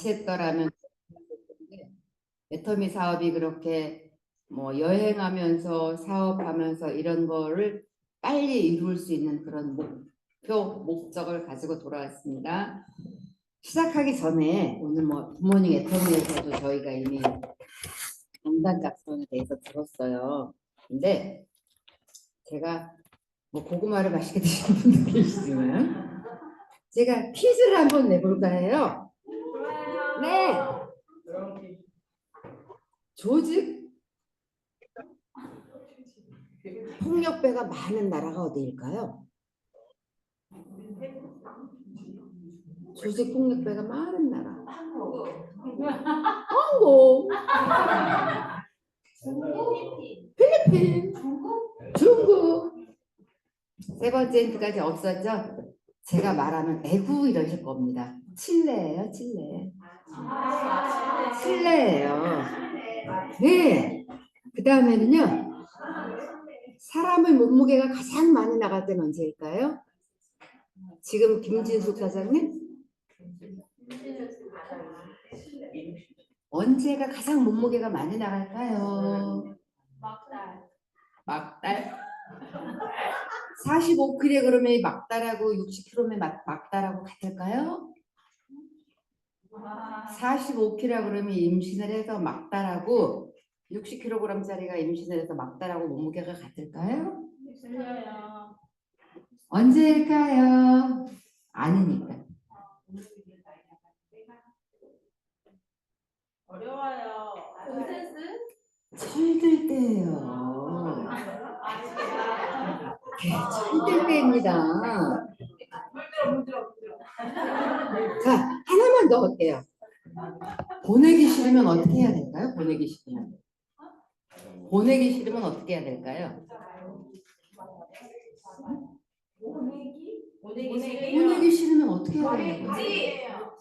같이 했더라면 애터미 사업이 그렇게 뭐 여행하면서 사업하면서 이런 거를 빨리 이룰 수 있는 그런 목적을 가지고 돌아왔습니다. 시작하기 전에 오늘 뭐 굿모닝 애터미에서도 저희가 이미 명단 작성에 대해서 들었어요. 근데 제가 뭐 고구마를 맛있게 드시는 분도 계시지만 제가 퀴즈를 한번 내볼까 해요. 네. 조직 폭력배가 많은 나라가 어디일까요? 조직 폭력배가 많은 나라. 한국. 필리핀. 중국. 세 번째 힌트까지 없었죠? 제가 말하면 에구 이러실 겁니다. 칠레예요, 칠레. 칠레예요. 네. 그 다음에는요. 사람의 몸무게가 가장 많이 나갈 때는 언제일까요? 지금 김진숙 사장님? 언제가 가장 몸무게가 많이 나갈까요? 막달. 45kg이 막달하고 60kg이 막달하고 같을까요? 45kg이 임신을 해서 막달하고 60kg짜리가 임신을 해서 막달하고 몸무게가 같을까요? 언제일까요? 아니니까. 어려워요. 철들 때예요. 철들 때입니다. 자, 하나만 더 할게요. 보내기 싫으면 어떻게 해야 될까요? 보내기 싫으면. 보내기 싫으면 어떻게 해야 될까요? 보내기 싫으면 어떻게 해야 될까요?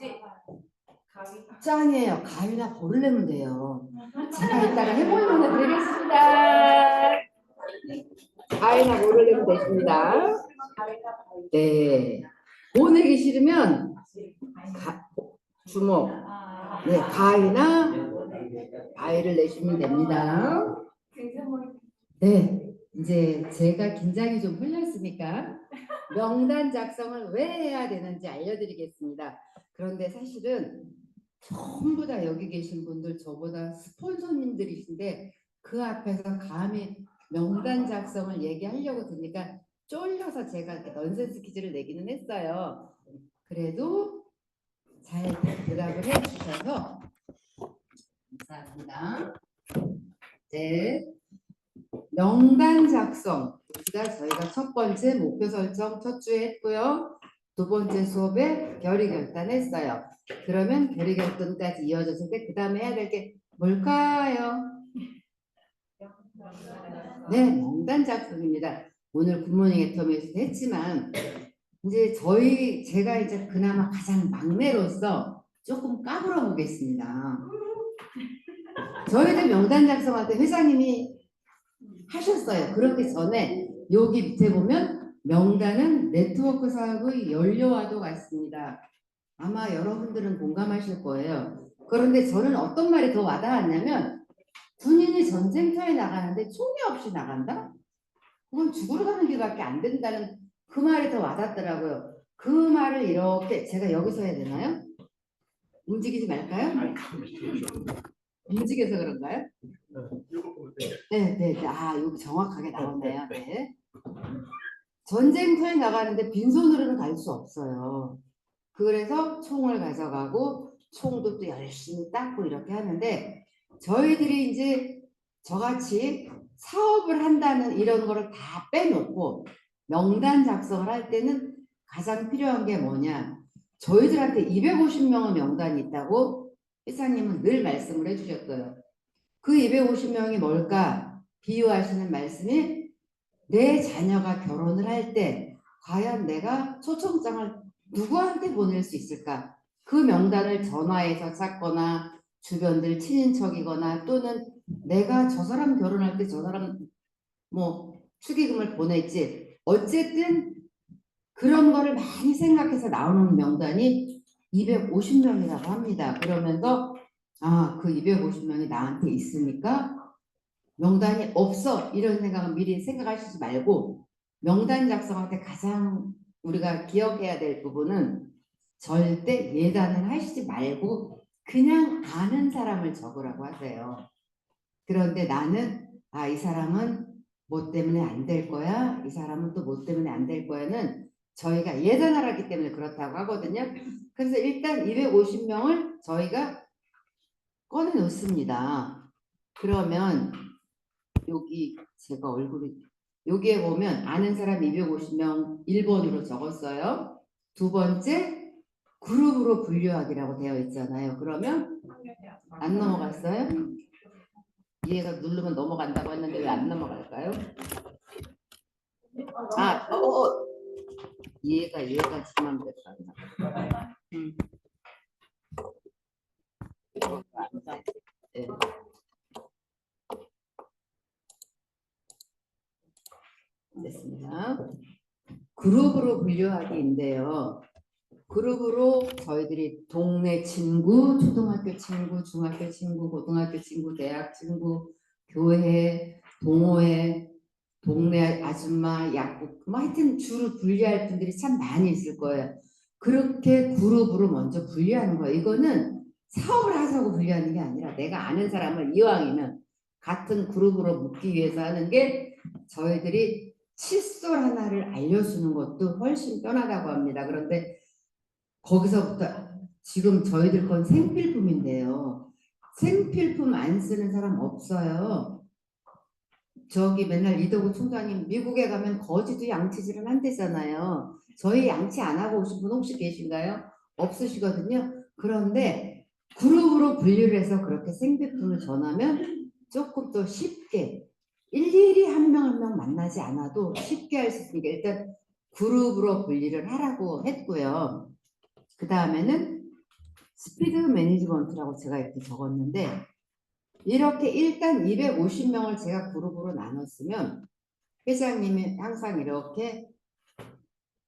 짱이에요. 가위나 볼을 내면 돼요. 제가 이따가 해보려고 드리겠습니다. 가위나 볼을 내면 되십니다. 네. 보내기 싫으면 주먹, 네, 가위나 가위를 내시면 됩니다. 네, 이제 제가 긴장이 좀 풀렸으니까 명단 작성을 왜 해야 되는지 알려드리겠습니다. 그런데 사실은 전부 다 여기 계신 분들 저보다 스폰서님들이신데 그 앞에서 감히 명단 작성을 얘기하려고 드니까 쫄려서 제가 이렇게 넌센스 퀴즈를 내기는 했어요. 그래도 잘 대답을 해주셔서 감사합니다. 네, 명단 작성 저희가 첫 번째 목표 설정 첫 주에 했고요. 두 번째 수업에 결의 결단했어요. 그러면 결의 결단까지 이어졌을 때 그 다음에 해야 될 게 뭘까요? 네, 명단 작성입니다. 오늘 굿모닝 애터미에서 했지만 이제 제가 이제 그나마 가장 막내로서 조금 까불어 보겠습니다. 저희들 명단 작성할 때 회장님이 하셨어요. 그렇기 전에 여기 밑에 보면 명단은 네트워크 사업의 연료와도 같습니다. 아마 여러분들은 공감하실 거예요. 그런데 저는 어떤 말이 더 와닿았냐면 군인이 전쟁터에 나가는데 총이 없이 나간다? 그건 죽으러 가는 길밖에 안 된다는 그 말이 더 와닿더라고요. 그 말을 이렇게 제가 여기서 해야 되나요? 움직이지 말까요? 움직여서 그런가요? 네, 네, 네. 아, 여기 정확하게 나오네요. 네. 전쟁터에 나가는데 빈손으로는 갈 수 없어요. 그래서 총을 가져가고 총도 또 열심히 닦고 이렇게 하는데 저희들이 이제 저같이 사업을 한다는 이런 거를 다 빼놓고 명단 작성을 할 때는 가장 필요한 게 뭐냐? 저희들한테 250명의 명단이 있다고 회장님은 늘 말씀을 해주셨어요. 그 250명이 뭘까? 비유하시는 말씀이 내 자녀가 결혼을 할 때 과연 내가 초청장을 누구한테 보낼 수 있을까? 그 명단을 전화해서 찾거나 주변들 친인척이거나 또는 내가 저 사람 결혼할 때 저 사람 뭐 축의금을 보냈지. 어쨌든 그런 거를 많이 생각해서 나오는 명단이 250명이라고 합니다. 그러면서 그 250명이 나한테 있으니까 명단이 없어 이런 생각은 미리 생각하시지 말고 명단 작성할 때 가장 우리가 기억해야 될 부분은 절대 예단을 하시지 말고 그냥 아는 사람을 적으라고 하세요. 그런데 나는 이 사람은 뭐 때문에 안 될 거야. 이 사람은 또 뭐 때문에 안 될 거야는 저희가 예단을 하기 때문에 그렇다고 하거든요. 그래서 일단 250명을 저희가 꺼내 놓습니다. 그러면 여기 제가 얼굴이 여기에 보면 아는 사람 250명 1번으로 적었어요. 두 번째 그룹으로 분류하기라고 되어 있잖아요. 그러면 안 넘어갔어요? 얘가 누르면 넘어간다고 했는데 왜 안 넘어갈까요? 얘가 지만 됐다. 네. 됐습니다. 그룹으로 분류하기인데요. 그룹으로 저희들이 동네 친구, 초등학교 친구, 중학교 친구, 고등학교 친구, 대학 친구, 교회, 동호회, 동네 아줌마, 약국, 뭐 하여튼 주로 분리할 분들이 참 많이 있을 거예요. 그렇게 그룹으로 먼저 분리하는 거예요. 이거는 사업을 하자고 분리하는 게 아니라 내가 아는 사람을 이왕이면 같은 그룹으로 묶기 위해서 하는 게 저희들이 칫솔 하나를 알려주는 것도 훨씬 편하다고 합니다. 그런데 거기서부터 지금 저희들 건 생필품인데요. 생필품 안 쓰는 사람 없어요. 저기 맨날 이덕우 총장님 미국에 가면 거지도 양치질은 한대잖아요. 저희 양치 안 하고 오신 분 혹시 계신가요? 없으시거든요. 그런데 그룹으로 분류를 해서 그렇게 생필품을 전하면 조금 더 쉽게 일일이 한 명 한 명 만나지 않아도 쉽게 할 수 있으니까 일단 그룹으로 분리를 하라고 했고요. 그 다음에는 스피드 매니지먼트라고 제가 이렇게 적었는데 이렇게 일단 250명을 제가 그룹으로 나눴으면 회장님이 항상 이렇게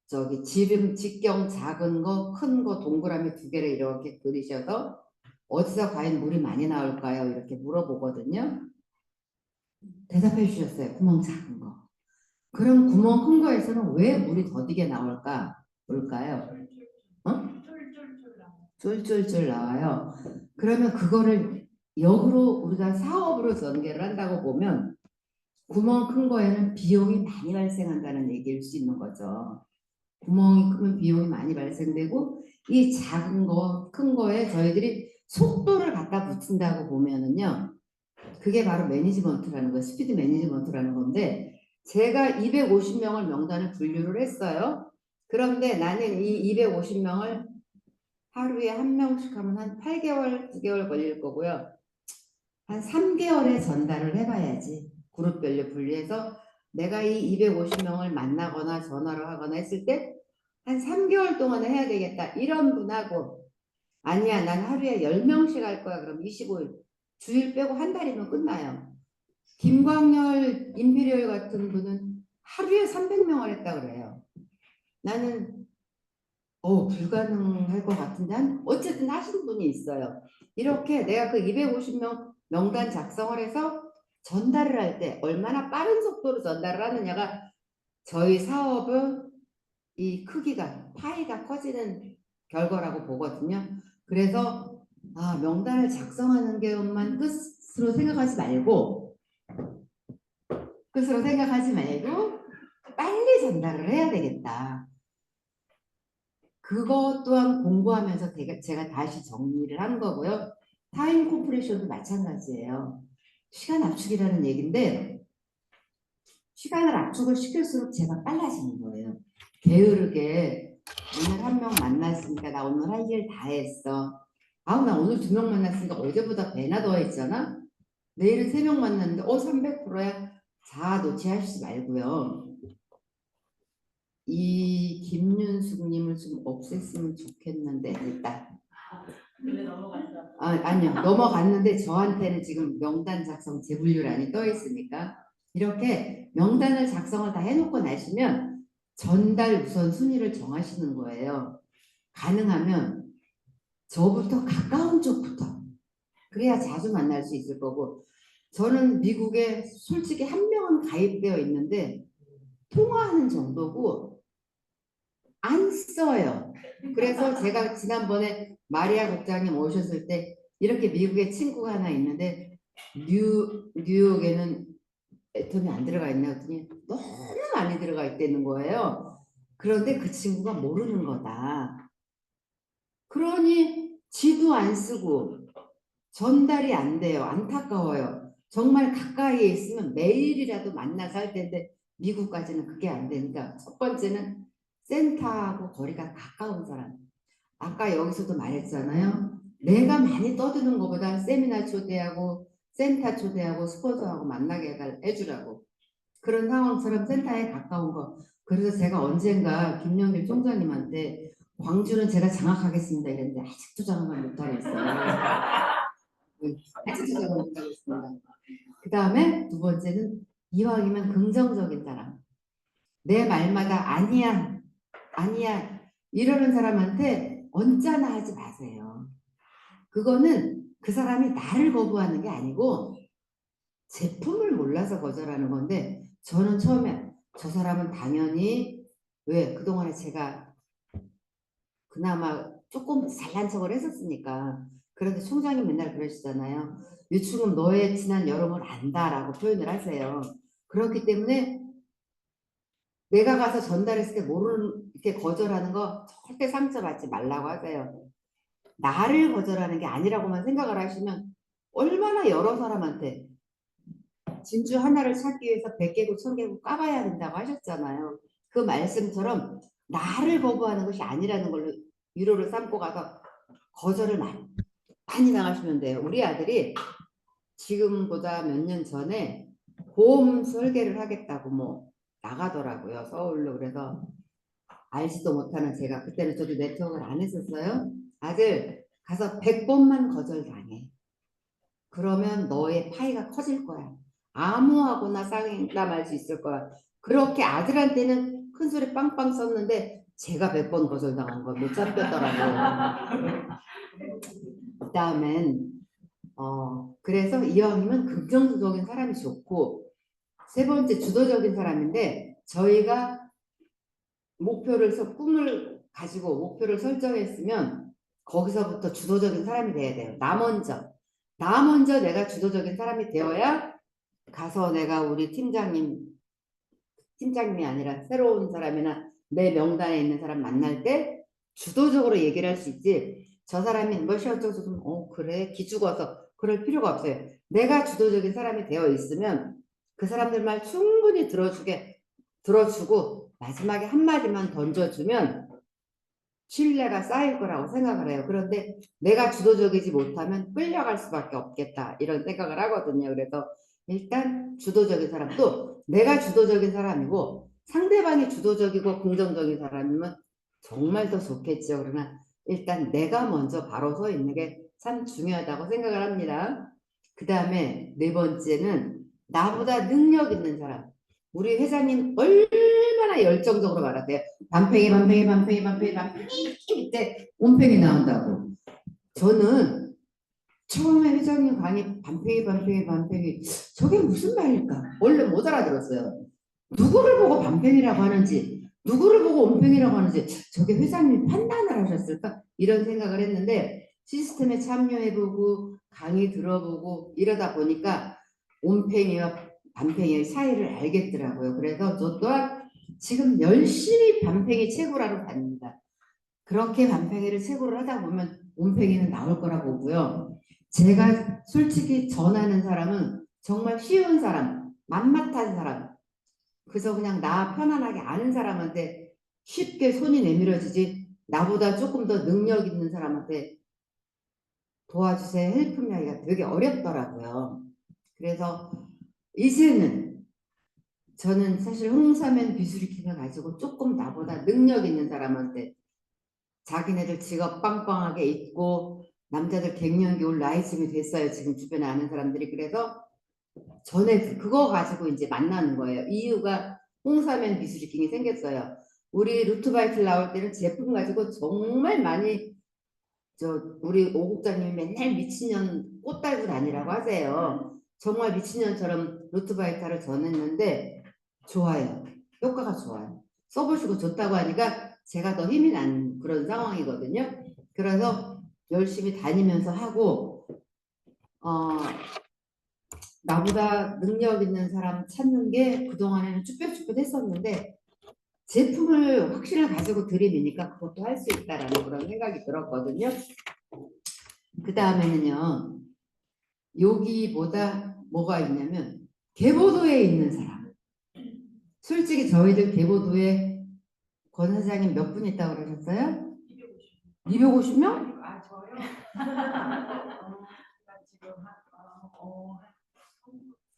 저기 지름 직경 작은 거 큰 거 동그라미 두 개를 이렇게 그리셔서 어디서 과연 물이 많이 나올까요? 이렇게 물어보거든요. 대답해 주셨어요. 구멍 작은 거. 그럼 구멍 큰 거에서는 왜 물이 더디게 나올까? 뭘까요? 쫄쫄쫄 나와요. 그러면 그거를 역으로 우리가 사업으로 전개를 한다고 보면 구멍 큰 거에는 비용이 많이 발생한다는 얘기일 수 있는 거죠. 구멍이 크면 비용이 많이 발생되고 이 작은 거, 큰 거에 저희들이 속도를 갖다 붙인다고 보면은요. 그게 바로 매니지먼트라는 거예요. 스피드 매니지먼트라는 건데 제가 250명을 명단을 분류를 했어요. 그런데 나는 이 250명을 하루에 한 명씩 하면 한 8개월, 9개월 걸릴 거고요. 한 3개월에 전달을 해봐야지. 그룹별로 분리해서 내가 이 250명을 만나거나 전화를 하거나 했을 때 한 3개월 동안에 해야 되겠다. 이런 분하고 아니야 난 하루에 10명씩 할 거야. 그럼 25일. 주일 빼고 한 달이면 끝나요. 김광열, 임피리얼 같은 분은 하루에 300명을 했다 그래요. 나는 불가능할 것 같은데 어쨌든 하시는 분이 있어요. 이렇게 내가 그 250명 명단 작성을 해서 전달을 할 때 얼마나 빠른 속도로 전달을 하느냐가 저희 사업의 이 크기가 파이가 커지는 결과라고 보거든요. 그래서 명단을 작성하는 것만 끝으로 생각하지 말고 빨리 전달을 해야 되겠다. 그것 또한 공부하면서 제가 다시 정리를 한 거고요. 타임 콤프레션도 마찬가지예요. 시간 압축이라는 얘기인데 시간을 압축을 시킬수록 제가 빨라지는 거예요. 게으르게 오늘 한 명 만났으니까 나 오늘 할 일 다 했어. 나 오늘 2명 만났으니까 어제보다 배나 더 했잖아. 내일은 3명 만났는데 300%야. 자, 놓치하시지 말고요. 이 김윤숙님을 좀 없앴으면 좋겠는데 일단 근데 넘어갔어. 아니요 넘어갔는데 저한테는 지금 명단 작성 재분류란이 떠 있으니까 이렇게 명단을 작성을 다 해놓고 나시면 전달 우선 순위를 정하시는 거예요. 가능하면 저부터 가까운 쪽부터 그래야 자주 만날 수 있을 거고 저는 미국에 솔직히 한 명은 가입되어 있는데 통화하는 정도고 안 써요. 그래서 제가 지난번에 마리아 국장님 오셨을 때 이렇게 미국에 친구가 하나 있는데 뉴욕에는 애텀이 안 들어가 있나 했더니 너무 많이 들어가 있다는 거예요. 그런데 그 친구가 모르는 거다. 그러니 지도 안 쓰고 전달이 안 돼요. 안타까워요. 정말 가까이에 있으면 매일이라도 만나서 할 텐데 미국까지는 그게 안 되니까 첫 번째는 센터하고 거리가 가까운 사람. 아까 여기서도 말했잖아요. 내가 많이 떠드는 것보다 세미나 초대하고 센터 초대하고 스포츠하고 만나게 해주라고. 그런 상황처럼 센터에 가까운 거. 그래서 제가 언젠가 김영길 총장님한테 광주는 제가 장악하겠습니다 이랬는데 아직도 장악을 못하고 있어요. 아직도 장악을 못하고 있습니다. 그 다음에 두 번째는 이왕이면 긍정적인 사람. 내 말마다 아니야, 아니야 이러는 사람한테 언짢아 하지 마세요. 그거는 그 사람이 나를 거부하는 게 아니고 제품을 몰라서 거절하는 건데 저는 처음에 저 사람은 당연히 왜 그동안에 제가 그나마 조금 잘난 척을 했었으니까 그런데 총장님 맨날 그러시잖아요. 유충은 너의 지난 여름을 안다라고 표현을 하세요. 그렇기 때문에 내가 가서 전달했을 때 모르는 이렇게 거절하는 거 절대 상처받지 말라고 하세요. 나를 거절하는 게 아니라고만 생각을 하시면 얼마나 여러 사람한테 진주 하나를 찾기 위해서 100개국 1000개국 까봐야 된다고 하셨잖아요. 그 말씀처럼 나를 거부하는 것이 아니라는 걸로 위로를 삼고 가서 거절을 많이 당하시면 돼요. 우리 아들이 지금보다 몇 년 전에 보험 설계를 하겠다고 뭐 나가더라고요. 서울로. 그래서 알지도 못하는 제가 그때는 저도 네트워크를 안 했었어요. 아들 가서 100번만 거절당해. 그러면 너의 파이가 커질 거야. 아무하고나 쌍담할 수 있을 거야. 그렇게 아들한테는 큰 소리 빵빵 썼는데 제가 100번 거절당한 걸 못 잡혔더라고요. 그 다음엔 그래서 이왕이면 긍정적인 사람이 좋고 세 번째 주도적인 사람인데 저희가 꿈을 가지고 목표를 설정했으면 거기서부터 주도적인 사람이 돼야 돼요. 나 먼저 내가 주도적인 사람이 되어야 가서 내가 우리 팀장님이 아니라 새로운 사람이나 내 명단에 있는 사람 만날 때 주도적으로 얘기를 할 수 있지. 저 사람이 뭐시 어쩌고 그래 기죽어서 그럴 필요가 없어요. 내가 주도적인 사람이 되어 있으면 그 사람들 말 충분히 들어주고 마지막에 한마디만 던져주면 신뢰가 쌓일 거라고 생각을 해요. 그런데 내가 주도적이지 못하면 끌려갈 수밖에 없겠다 이런 생각을 하거든요. 그래서 일단 주도적인 사람 또 내가 주도적인 사람이고 상대방이 주도적이고 긍정적인 사람이면 정말 더 좋겠죠. 그러나 일단 내가 먼저 바로 서 있는 게 참 중요하다고 생각을 합니다. 그 다음에 네 번째는 나보다 능력 있는 사람. 우리 회장님 얼마나 열정적으로 말하세요. 반팽이 이때 온팽이 나온다고. 저는 처음에 회장님 강의 반팽이 저게 무슨 말일까? 원래 못 알아들었어요. 누구를 보고 반팽이라고 하는지 누구를 보고 온팽이라고 하는지 저게 회장님이 판단을 하셨을까? 이런 생각을 했는데 시스템에 참여해보고 강의 들어보고 이러다 보니까 온팽이와 반팽이의 차이를 알겠더라고요. 그래서 저 또한 지금 열심히 반팽이 채굴하러 다닙니다. 그렇게 반팽이를 채굴을 하다 보면 온팽이는 나올 거라고 보고요. 제가 솔직히 전하는 사람은 정말 쉬운 사람, 맘맛한 사람, 그래서 그냥 나 편안하게 아는 사람한테 쉽게 손이 내밀어지지 나보다 조금 더 능력 있는 사람한테 도와주세요, 헬프미 하기가 되게 어렵더라고요. 그래서 이제는 저는 사실 홍사면 비수리킹을 가지고 조금 나보다 능력 있는 사람한테 자기네들 직업 빵빵하게 있고 남자들 갱년기 올 나이쯤이 됐어요. 지금 주변에 아는 사람들이. 그래서 전에 그거 가지고 이제 만나는 거예요. 이유가 홍사면 비수리킹이 생겼어요. 우리 루트바이틀 나올 때는 제품 가지고 정말 많이 우리 오 국장님이 맨날 미친년 꽃 달고 다니라고 하세요. 정말 미친년처럼 루트바이타를 전했는데 좋아요. 효과가 좋아요. 써보시고 좋다고 하니까 제가 더 힘이 난 그런 상황이거든요. 그래서 열심히 다니면서 하고 나보다 능력 있는 사람 찾는 게 그동안에는 쭈뼛쭈뼛 했었는데 제품을 확실히 가지고 들이미니까 그것도 할 수 있다라는 그런 생각이 들었거든요. 그 다음에는요. 여기보다 뭐가 있냐면 계보도에 있는 사람. 솔직히 저희들 계보도에 권 사장님 몇 분 있다고 그러셨어요? 250명? 아, 저요? 지금 한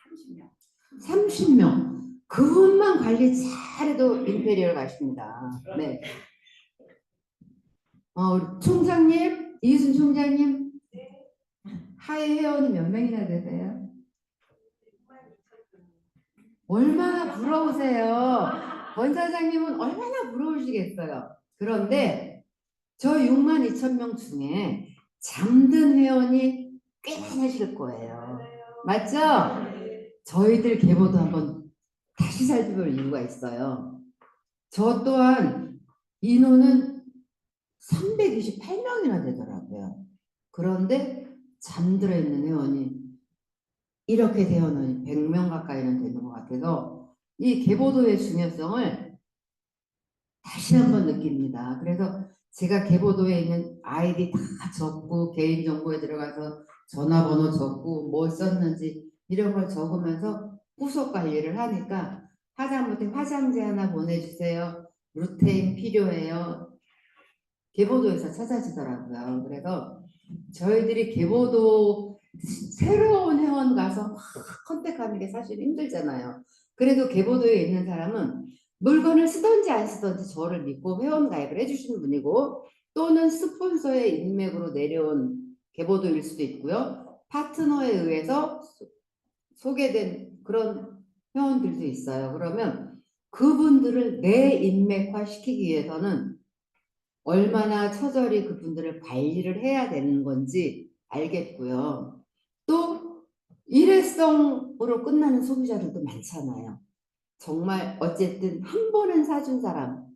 30명. 30명. 그분만 관리 잘해도 임페리얼 가십니다. 네. 우리 총장님, 이순 총장님, 하회 회원이 몇 명이나 되세요? 얼마나 부러우세요? 권 사장님은 얼마나 부러우시겠어요? 그런데 저 62,000명 중에 잠든 회원이 꽤 많으실 거예요. 맞죠? 저희들 계보도 한번 다시 살펴볼 이유가 있어요. 저 또한 인원은 328명이나 되더라고요. 그런데 잠들어 있는 회원이 이렇게 되어는 100명 가까이는 되는 것 같아서 이 계보도의 중요성을 다시 한번 느낍니다. 그래서 제가 계보도에 있는 아이디 다 적고 개인정보에 들어가서 전화번호 적고 뭘 썼는지 이런 걸 적으면서 후속 관리를 하니까 하다못해 화장지 하나 보내주세요. 루테인 필요해요. 계보도에서 찾아지더라고요. 그래서 저희들이 계보도 새로운 회원 가서 막 컨택하는 게 사실 힘들잖아요. 그래도 계보도에 있는 사람은 물건을 쓰든지 안 쓰든지 저를 믿고 회원 가입을 해주시는 분이고 또는 스폰서의 인맥으로 내려온 계보도일 수도 있고요. 파트너에 의해서 소개된 그런 회원들도 있어요. 그러면 그분들을 내 인맥화 시키기 위해서는 얼마나 처절히 그분들을 관리를 해야 되는 건지 알겠고요. 또 일회성으로 끝나는 소비자들도 많잖아요. 정말 어쨌든 한 번은 사준 사람,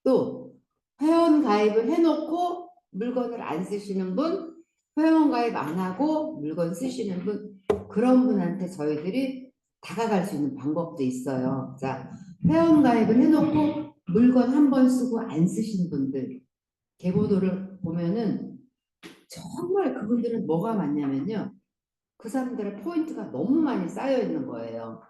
또 회원 가입을 해놓고 물건을 안 쓰시는 분, 회원 가입 안 하고 물건 쓰시는 분, 그런 분한테 저희들이 다가갈 수 있는 방법도 있어요. 자, 회원 가입을 해놓고 물건 한 번 쓰고 안 쓰신 분들 계보도를 보면은 정말 그분들은 뭐가 많냐면요. 그 사람들의 포인트가 너무 많이 쌓여 있는 거예요.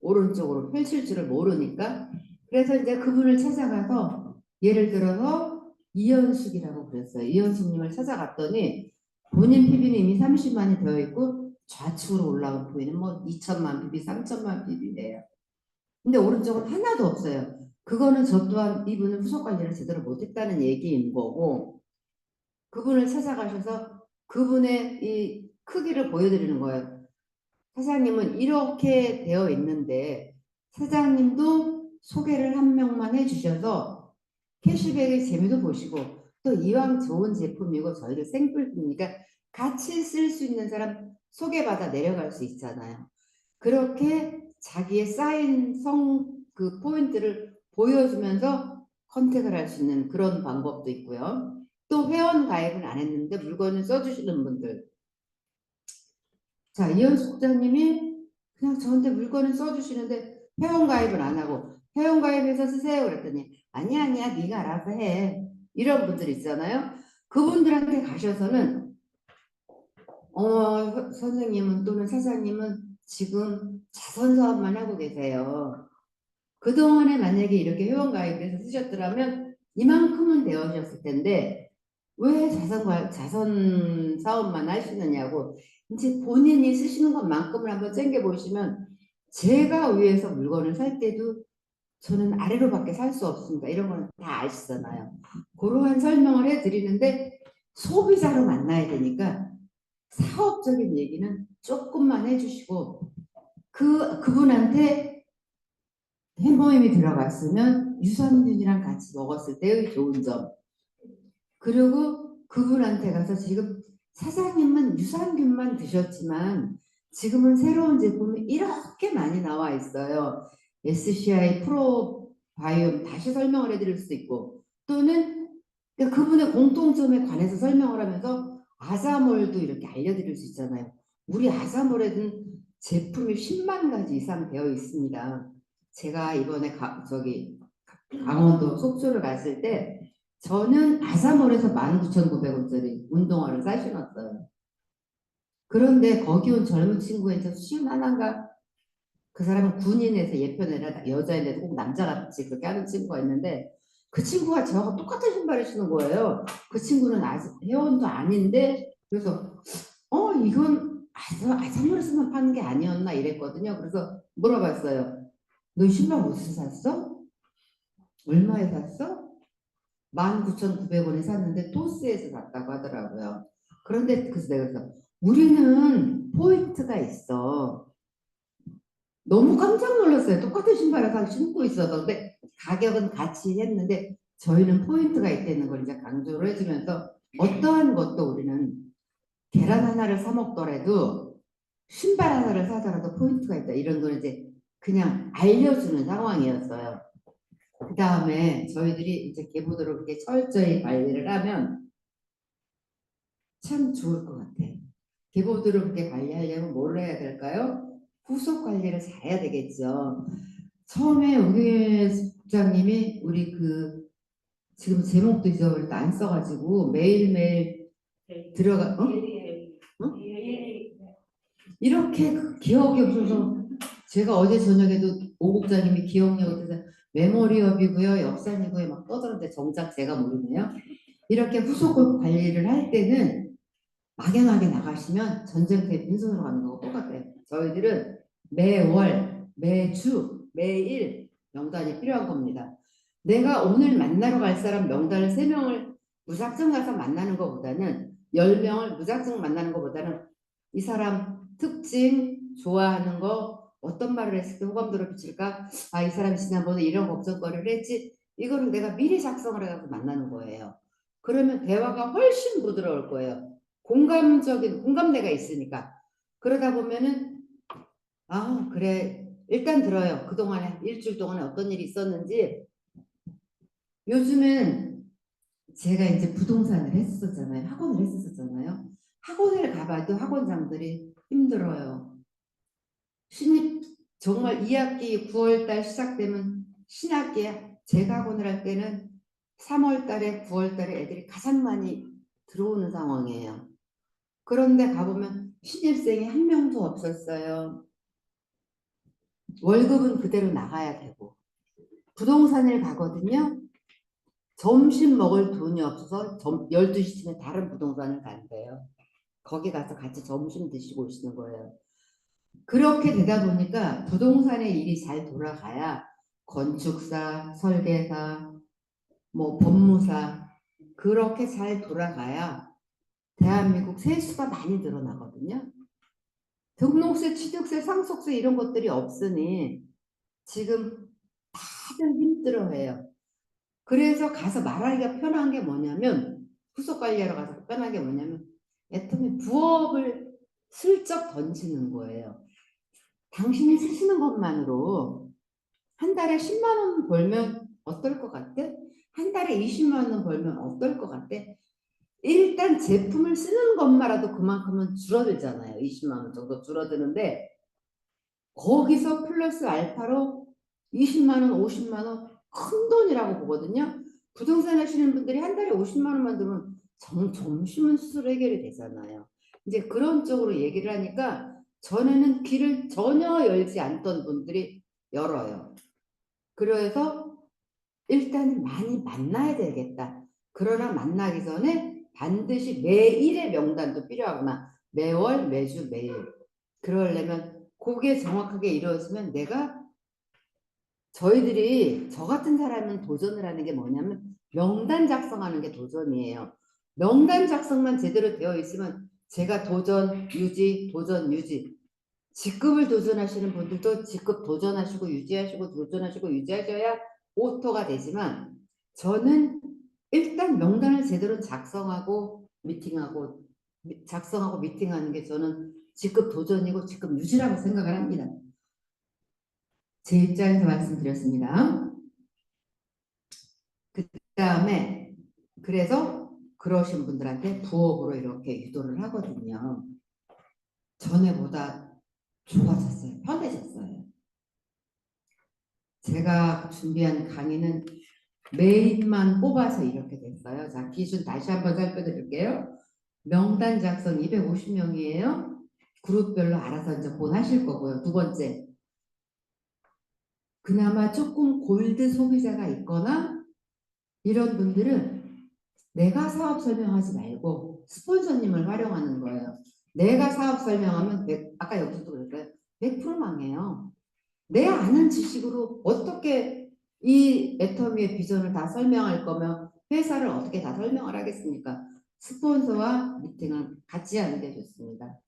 오른쪽으로 펼칠 줄을 모르니까. 그래서 이제 그분을 찾아가서 예를 들어서 이현숙이라고 그랬어요. 이현숙님을 찾아갔더니 본인 PB는 이미 30만이 되어 있고 좌측으로 올라온 PB는 뭐 2천만 PB, 3천만 PB래요. 근데 오른쪽은 하나도 없어요. 그거는 저 또한 이분은 후속 관리를 제대로 못했다는 얘기인 거고 그분을 찾아가셔서 그분의 이 크기를 보여드리는 거예요. 사장님은 이렇게 되어 있는데 사장님도 소개를 한 명만 해주셔서 캐시백의 재미도 보시고 또 이왕 좋은 제품이고 저희를 생필품이니까 같이 쓸 수 있는 사람 소개받아 내려갈 수 있잖아요. 그렇게 자기의 쌓인 그 포인트를 보여주면서 컨택을 할 수 있는 그런 방법도 있고요. 또 회원 가입은 안 했는데 물건을 써주시는 분들. 자, 이현숙 국장님이 그냥 저한테 물건을 써주시는데 회원 가입을 안 하고 회원 가입해서 쓰세요 그랬더니 아니야 네가 알아서 해. 이런 분들 있잖아요. 그분들한테 가셔서는 선생님은 또는 사장님은 지금 자선 사업만 하고 계세요. 그동안에 만약에 이렇게 회원 가입해서 쓰셨더라면 이만큼은 되어셨을 텐데 왜 자선 사업만 하시느냐고 이제 본인이 쓰시는 것만큼을 한번 챙겨 보시면 제가 위에서 물건을 살 때도 저는 아래로밖에 살 수 없습니다. 이런 거는 다 아시잖아요. 그러한 설명을 해드리는데 소비자로 만나야 되니까 사업적인 얘기는 조금만 해주시고 그분한테 해모임이 들어갔으면 유산균이랑 같이 먹었을 때의 좋은 점 그리고 그분한테 가서 지금 사장님은 유산균만 드셨지만 지금은 새로운 제품이 이렇게 많이 나와 있어요. SCI 프로바이옴 다시 설명을 해드릴 수도 있고 또는 그러니까 그분의 공통점에 관해서 설명을 하면서 아사몰도 이렇게 알려드릴 수 있잖아요. 우리 아사몰에는 제품이 10만 가지 이상 되어 있습니다. 제가 이번에 강원도 속초를 갔을 때 저는 아사몰에서 19,900원짜리 운동화를 사 신었어요. 그런데 거기 온 젊은 친구한테 쉬운 하나인가 그 사람은 군인에서 예편에라 여자인데도 꼭 남자같이 그렇게 하는 친구가 있는데 그 친구가 저하고 똑같은 신발을 신은 거예요. 그 친구는 아직 회원도 아닌데 그래서 이건 아사몰에서만 파는 게 아니었나 이랬거든요. 그래서 물어봤어요. 너 신발 어디서 샀어? 얼마에 샀어? 19,900원에 샀는데 토스에서 샀다고 하더라고요. 그런데 그래서 내가 그래서 우리는 포인트가 있어. 너무 깜짝 놀랐어요. 똑같은 신발을 다 신고 있어서. 근데 가격은 같이 했는데 저희는 포인트가 있다는 걸 이제 강조를 해주면서 어떠한 것도 우리는 계란 하나를 사 먹더라도 신발 하나를 사더라도 포인트가 있다. 이런 걸 이제 그냥 알려주는 상황이었어요. 그 다음에 저희들이 이제 계보도를 그렇게 철저히 관리를 하면 참 좋을 것 같아요. 계보도를 그렇게 관리하려면 뭘 해야 될까요? 후속 관리를 잘해야 되겠죠. 처음에 우리 국장님이 우리 지금 제목도 잊어버렸다 안 써가지고 매일매일 들어가 어? 이렇게 기억이 없어서 제가 어제 저녁에도 오 국장님이 기억력을 그래서 메모리업이고요 역산이고요 막 떠들었는데 정작 제가 모르네요. 이렇게 후속 관리를 할 때는 막연하게 나가시면 전쟁터에 빈손으로 가는 거하고 똑같아요. 저희들은 매월, 매주, 매일 명단이 필요한 겁니다. 내가 오늘 만나러 갈 사람 명단을 3명을 무작정 가서 만나는 것보다는 10명을 무작정 만나는 것보다는 이 사람 특징, 좋아하는 거, 어떤 말을 했을 때 호감도를 비칠까? 아, 이 사람이 지난번에 이런 걱정거리를 했지? 이거를 내가 미리 작성을 해서 만나는 거예요. 그러면 대화가 훨씬 부드러울 거예요. 공감대가 있으니까. 그러다 보면은 그래 일단 들어요. 그동안에 일주일 동안에 어떤 일이 있었는지. 요즘은 제가 이제 부동산을 했었잖아요. 학원을 했었잖아요. 학원을 가봐도 학원장들이 힘들어요. 신입 정말 2학기 9월달 시작되면 신학기에 제가 학원을 할 때는 3월달에 9월달에 애들이 가장 많이 들어오는 상황이에요. 그런데 가보면 신입생이 한 명도 없었어요. 월급은 그대로 나가야 되고 부동산을 가거든요. 점심 먹을 돈이 없어서 12시쯤에 다른 부동산을 간대요. 거기 가서 같이 점심 드시고 오시는 거예요. 그렇게 되다 보니까 부동산의 일이 잘 돌아가야 건축사, 설계사, 뭐 법무사 그렇게 잘 돌아가야 대한민국 세수가 많이 늘어나거든요. 등록세, 취득세, 상속세 이런 것들이 없으니 지금 다들 힘들어해요. 그래서 가서 말하기가 편한 게 뭐냐면 후속 관리하러 가서 편한 게 뭐냐면 애터미 부업을 슬쩍 던지는 거예요. 당신이 쓰시는 것만으로 한 달에 10만 원 벌면 어떨 것 같아? 한 달에 20만 원 벌면 어떨 것 같아? 일단 제품을 쓰는 것만으로도 그만큼은 줄어들잖아요. 20만 원 정도 줄어드는데 거기서 플러스 알파로 20만 원, 50만 원 큰 돈이라고 보거든요. 부동산 하시는 분들이 한 달에 50만 원만 들면 점심은 수술 해결이 되잖아요. 이제 그런 쪽으로 얘기를 하니까 전에는 귀를 전혀 열지 않던 분들이 열어요. 그래서 일단 많이 만나야 되겠다. 그러나 만나기 전에 반드시 매일의 명단도 필요하구나. 매월, 매주, 매일. 그러려면 그게 정확하게 이루어지면 저희들이 저 같은 사람은 도전을 하는 게 뭐냐면 명단 작성하는 게 도전이에요. 명단 작성만 제대로 되어 있으면 제가 도전, 유지, 도전, 유지. 직급을 도전하시는 분들도 직급 도전하시고 유지하시고 도전하시고 유지하셔야 오토가 되지만 저는 일단 명단을 제대로 작성하고 미팅하고 작성하고 미팅하는 게 저는 직급 도전이고 직급 유지라고 생각을 합니다. 제 입장에서 말씀드렸습니다. 그 다음에 그래서 그러신 분들한테 부업으로 이렇게 유도를 하거든요. 전에보다 좋아졌어요. 편해졌어요. 제가 준비한 강의는 메인만 뽑아서 이렇게 됐어요. 자, 기준 다시 한번 살펴드릴게요. 명단 작성 250명이에요. 그룹별로 알아서 이제 본하실 거고요. 두 번째, 그나마 조금 골드 소비자가 있거나 이런 분들은 내가 사업 설명하지 말고 스폰서님을 활용하는 거예요. 내가 사업 설명하면 아까 여기서도 그랬어요. 100% 망해요. 내 아는 지식으로 어떻게 이 애터미의 비전을 다 설명할 거면 회사를 어떻게 다 설명을 하겠습니까? 스폰서와 미팅을 같이 하는 게 좋습니다.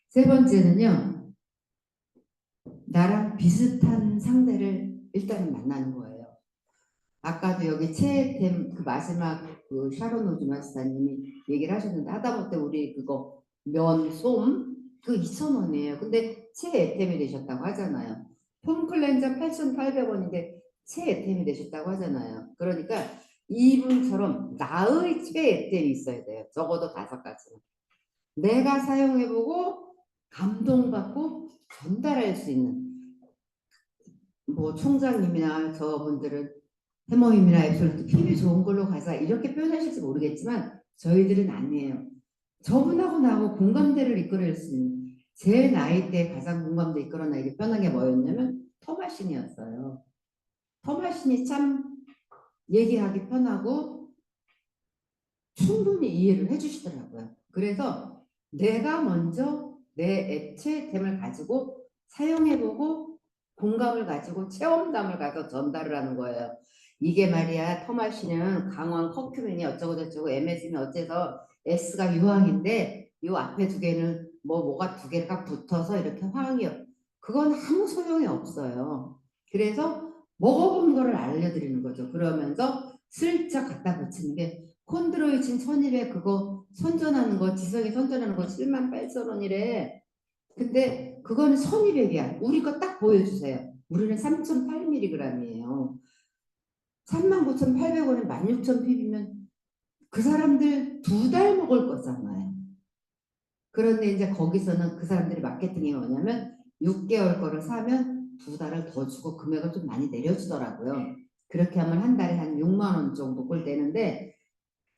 세 번째는요. 나랑 비슷한 상대를 일단은 만나는 거예요. 아까도 여기 체템 그 마지막 그 샤론 오즈마스타님이 얘기를 하셨는데 하다못해 우리 그거 면솜 그 2,000원이에요. 근데 체애템이 되셨다고 하잖아요. 폼클렌저 8,800원인데 체애템이 되셨다고 하잖아요. 그러니까 이분처럼 나의 체애템이 있어야 돼요. 적어도 5가지. 내가 사용해보고 감동받고 전달할 수 있는 뭐 총장님이나 저분들은 해머임이나 앱솔루트 PB 좋은 걸로 가자 이렇게 표현하실지 모르겠지만 저희들은 아니에요. 저분하고 나하고 공감대를 이끌어낼 수 있는 제 나이 때 가장 공감대 이끌어내기 편한 게 뭐였냐면 터마신이었어요. 터마신이 참 얘기하기 편하고 충분히 이해를 해주시더라고요. 그래서 내가 먼저 내 액체템을 가지고 사용해보고 공감을 가지고 체험담을 가서 전달을 하는 거예요. 이게 말이야 토마시는 강황 커큐멘이 어쩌고 저쩌고 MS는 어째서 S가 유황인데 요 앞에 두 개는 뭐가 두 개가 붙어서 이렇게 화학이요. 그건 아무 소용이 없어요. 그래서 먹어본 거를 알려드리는 거죠. 그러면서 슬쩍 갖다 붙이는 게 콘드로이친 1200 그거 선전하는 거 지성이 선전하는 거 78,000원이래. 근데 그거는 1200이야. 우리 거 딱 보여주세요. 우리는 3,800mg이에요. 39,800원에 16,000pp면 그 사람들 2달 먹을 거잖아요. 그런데 이제 거기서는 그 사람들이 마케팅이 뭐냐면 6개월 거를 사면 2달을 더 주고 금액을 좀 많이 내려주더라고요. 그렇게 하면 한 달에 한 6만 원 정도 꼴 되는데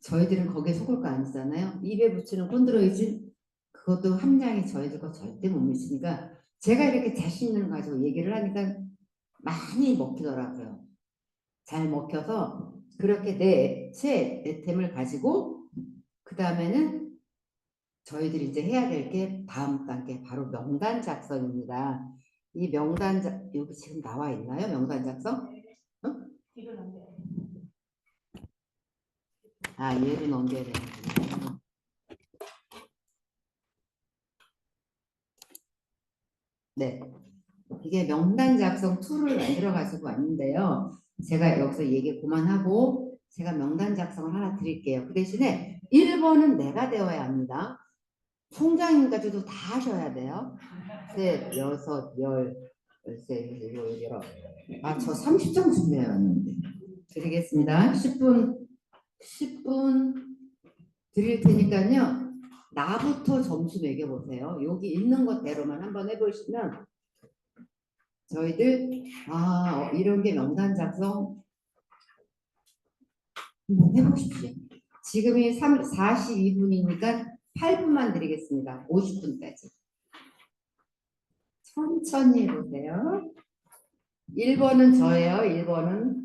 저희들은 거기에 속을 거 아니잖아요. 입에 붙이는 콘드로이진 그것도 함량이 저희들 거 절대 못 미치니까 제가 이렇게 자신 있는 거 가지고 얘기를 하니까 많이 먹히더라고요. 잘 먹혀서 그렇게 제 애템을 가지고 그 다음에는 저희들이 이제 해야 될 게 다음 단계 바로 명단 작성입니다. 이 명단 여기 지금 나와 있나요? 명단 작성? 어? 아 얘를 넘겨야 되는구나. 네. 이게 명단 작성 툴을 만들어 가지고 왔는데요. 제가 여기서 얘기 그만하고 제가 명단 작성을 하나 드릴게요. 그 대신에 1번은 내가 되어야 합니다. 총장님까지도 다 하셔야 돼요. 셋, 여섯, 열, 열세, 일곱, 여덟. 아, 저 30장 준비해 왔는데. 드리겠습니다. 10분 드릴 테니까요. 나부터 점수 매겨보세요. 여기 있는 것대로만 한번 해보시면 저희들 이런 게 명단 작성 한번 해보십시오. 지금이 42분이니까 8분만 드리겠습니다. 50분까지. 천천히 해보세요. 1번은 저예요. 1번은